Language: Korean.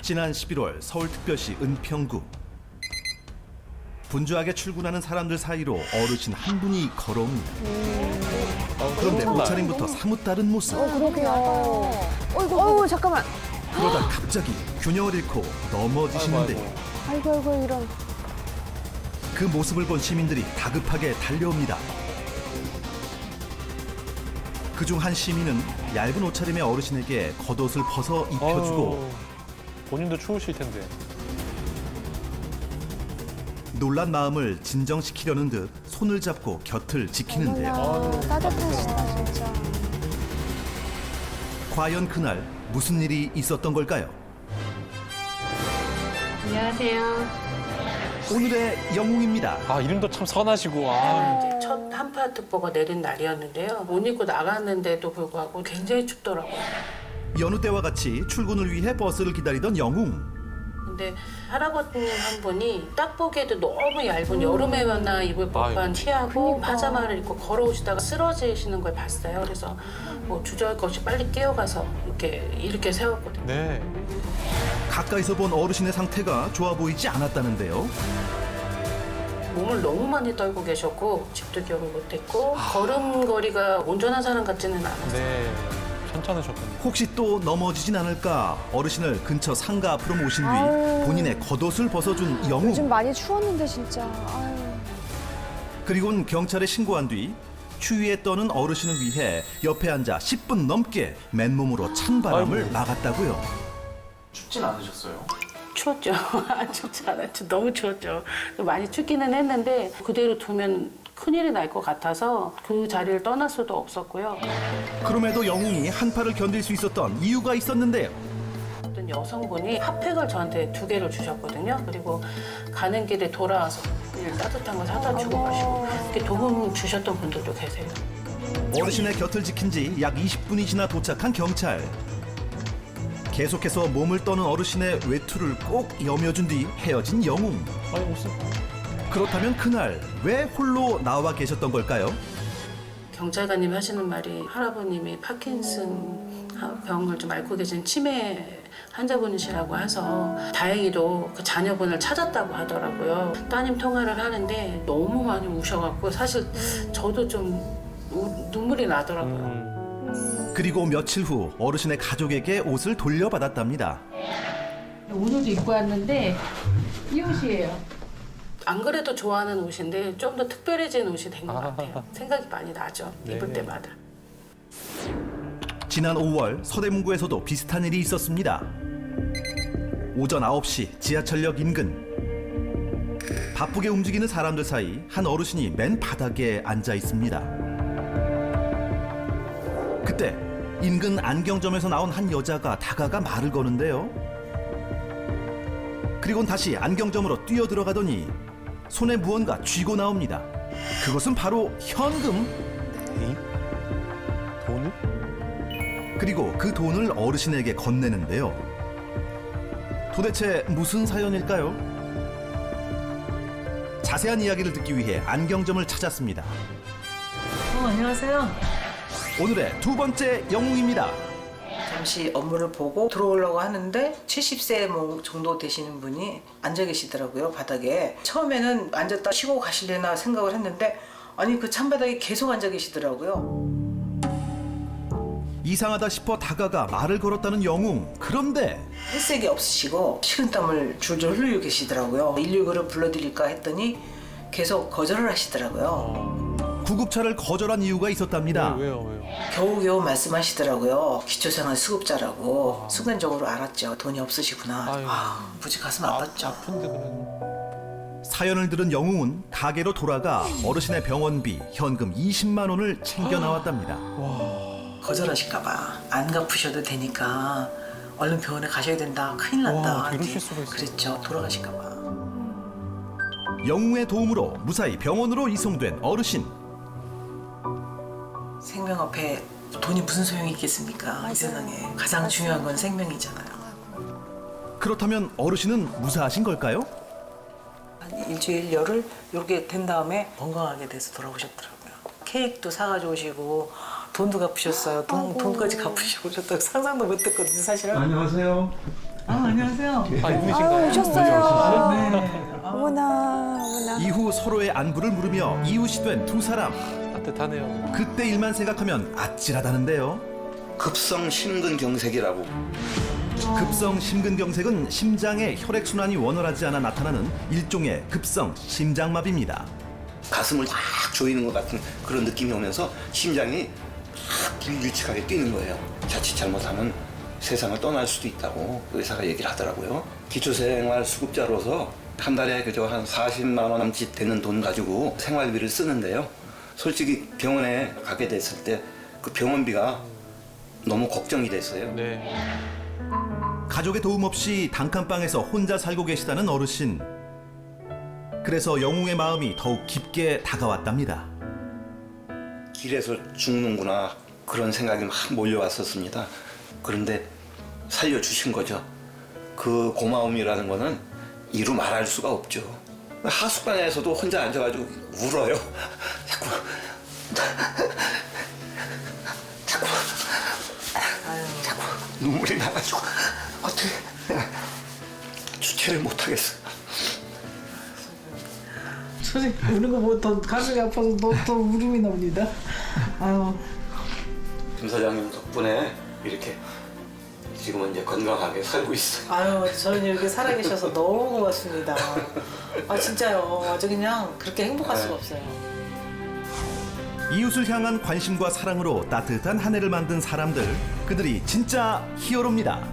지난 11월 서울특별시 은평구. 분주하게 출근하는 사람들 사이로 어르신 한 분이 걸어옵니다. 그런데 옷차림부터 사뭇 다른 모습. 그러게요. 어이구, 잠깐만. 그러다 갑자기 균형을 잃고 넘어지시는데 아이고, 이런. 그 모습을 본 시민들이 다급하게 달려옵니다. 그중 한 시민은 얇은 옷차림의 어르신에게 겉옷을 벗어 입혀주고 본인도 추우실 텐데. 놀란 마음을 진정시키려는 듯 손을 잡고 곁을 지키는데요. 어머나, 따뜻하시다, 진짜. 과연 그날 무슨 일이 있었던 걸까요? 안녕하세요. 오늘의 영웅입니다. 아, 이름도 참 선하시고. 아. 이제 첫 한파특보가 내린 날이었는데요. 옷 입고 나갔는데도 불구하고 굉장히 춥더라고요. 여느 때와 같이 출근을 위해 버스를 기다리던 영웅. 근데 할아버님 한 분이 딱 보기에도 너무 얇은 여름에나 입을 법한 아이고. 티하고 파자마를 입고 걸어오시다가 쓰러지시는 걸 봤어요. 그래서 뭐 주저할것이 빨리 깨어가서 이렇게 세웠거든요. 네. 가까이서 본 어르신의 상태가 좋아 보이지 않았다는데요. 몸을 너무 많이 떨고 계셨고 집도 기억을 못했고 걸음걸이가 온전한 사람 같지는 않았어요. 네. 편찮으셨군요. 혹시 또 넘어지진 않을까 어르신을 근처 상가 앞으로 모신 뒤 아유. 본인의 겉옷을 벗어준 영웅. 요즘 많이 추웠는데, 진짜. 아유. 그리고는 경찰에 신고한 뒤 추위에 떠는 어르신을 위해 옆에 앉아 10분 넘게 맨몸으로 찬바람을 아이고. 막았다고요. 춥진 않으셨어요? 추웠죠. 안 춥지 않았죠. 너무 추웠죠. 많이 춥기는 했는데 그대로 두면 큰일이 날 것 같아서 그 자리를 떠날 수도 없었고요. 그럼에도 영웅이 한파를 견딜 수 있었던 이유가 있었는데요. 어떤 여성분이 핫팩을 저한테 2개를 주셨거든요. 그리고 가는 길에 돌아와서 따뜻한 거 사다 주고 가시고 이렇게 도움 주셨던 분들도 계세요. 어르신의 곁을 지킨 지 약 20분이 지나 도착한 경찰. 계속해서 몸을 떠는 어르신의 외투를 꼭 여며준 뒤 헤어진 영웅. 아니, 무슨. 그렇다면 그날 왜 홀로 나와 계셨던 걸까요? 경찰관님 하시는 말이 할아버님이 파킨슨 병을 좀 앓고 계신 치매 환자분이시라고 해서 다행히도 그 자녀분을 찾았다고 하더라고요. 따님 통화를 하는데 너무 많이 우셔갖고 사실 저도 좀 눈물이 나더라고요. 그리고 며칠 후 어르신의 가족에게 옷을 돌려받았답니다. 오늘도 입고 왔는데 이 옷이에요. 안 그래도 좋아하는 옷인데 좀 더 특별해진 옷이 된 것 같아요. 생각이 많이 나죠. 입을 네. 때마다. 지난 5월 서대문구에서도 비슷한 일이 있었습니다. 오전 9시 지하철역 인근. 바쁘게 움직이는 사람들 사이 한 어르신이 맨 바닥에 앉아 있습니다. 그때 인근 안경점에서 나온 한 여자가 다가가 말을 거는데요. 그리고는 다시 안경점으로 뛰어들어가더니 손에 무언가 쥐고 나옵니다. 그것은 바로 현금. 에이? 돈을? 그리고 그 돈을 어르신에게 건네는데요. 도대체 무슨 사연일까요? 자세한 이야기를 듣기 위해 안경점을 찾았습니다. 안녕하세요. 오늘의 두 번째 영웅입니다. 잠시 업무를 보고 들어오려고 하는데 70세 정도 되시는 분이 앉아 계시더라고요, 바닥에. 처음에는 앉았다 쉬고 가실래나 생각을 했는데 아니 그 찬바닥에 계속 앉아 계시더라고요. 이상하다 싶어 다가가 말을 걸었다는 영웅. 그런데 혈색이 없으시고 식은땀을 줄줄 흘리고 계시더라고요. 119를 불러드릴까 했더니 계속 거절을 하시더라고요. 구급차를 거절한 이유가 있었답니다. 왜요? 겨우겨우 말씀하시더라고요. 기초생활 수급자라고. 순간적으로 알았죠. 돈이 없으시구나. 아유. 무지 가슴 아팠죠. 아픈데 그래. 사연을 들은 영웅은 가게로 돌아가 어르신의 병원비 현금 20만 원을 챙겨 나왔답니다. 거절하실까봐 안 갚으셔도 되니까 얼른 병원에 가셔야 된다. 큰일 난다. 와, 이러실 수가 있어요. 그랬죠. 돌아가실까봐. 영웅의 도움으로 무사히 병원으로 이송된 어르신. 생명 앞에 돈이 무슨 소용이 있겠습니까? 이 세상에 가장 중요한 건 생명이잖아요. 그렇다면 어르신은 무사하신 걸까요? 한 일주일 열흘 이렇게 된 다음에 건강하게 돼서 돌아오셨더라고요. 케이크도 사가지고 오시고 돈도 갚으셨어요. 돈까지 갚으시고 오셨다고 상상도 못했거든요, 사실은. 안녕하세요. 안녕하세요. 아, 아유, 이분이신가요? 오셨어요. 네. 어머나, 어머나. 이후 서로의 안부를 물으며 이웃이 된 두 사람. 따뜻하네요. 그때 일만 생각하면 아찔하다는데요. 급성 심근경색이라고. 급성 심근경색은 심장의 혈액순환이 원활하지 않아 나타나는 일종의 급성 심장마비입니다. 가슴을 딱 조이는 것 같은 그런 느낌이 오면서 심장이 딱 불규칙하게 뛰는 거예요. 자칫 잘못하면 세상을 떠날 수도 있다고 의사가 얘기를 하더라고요. 기초생활 수급자로서 한 달에 그저 한 40만 원 남짓 되는 돈 가지고 생활비를 쓰는데요. 솔직히 병원에 가게 됐을 때 그 병원비가 너무 걱정이 됐어요. 네. 가족의 도움 없이 단칸방에서 혼자 살고 계시다는 어르신. 그래서 영웅의 마음이 더욱 깊게 다가왔답니다. 길에서 죽는구나 그런 생각이 막 몰려왔었습니다. 그런데 살려주신 거죠. 그 고마움이라는 거는 이루 말할 수가 없죠. 하숙관에서도 혼자 앉아가지고 울어요. 자꾸 눈물이 나가지고 어떻게 주체를 못하겠어요. 선생님 우는 거 보고 더 가슴이 아파서 더 울음이 납니다. 아유. 김 사장님 덕분에 이렇게 지금은 이제 건강하게 살고 있어요. 아유, 저는 이렇게 살아계셔서 너무 고맙습니다. 아, 진짜요. 아주 그냥 그렇게 행복할 수가 없어요. 이웃을 향한 관심과 사랑으로 따뜻한 한 해를 만든 사람들. 그들이 진짜 히어로입니다.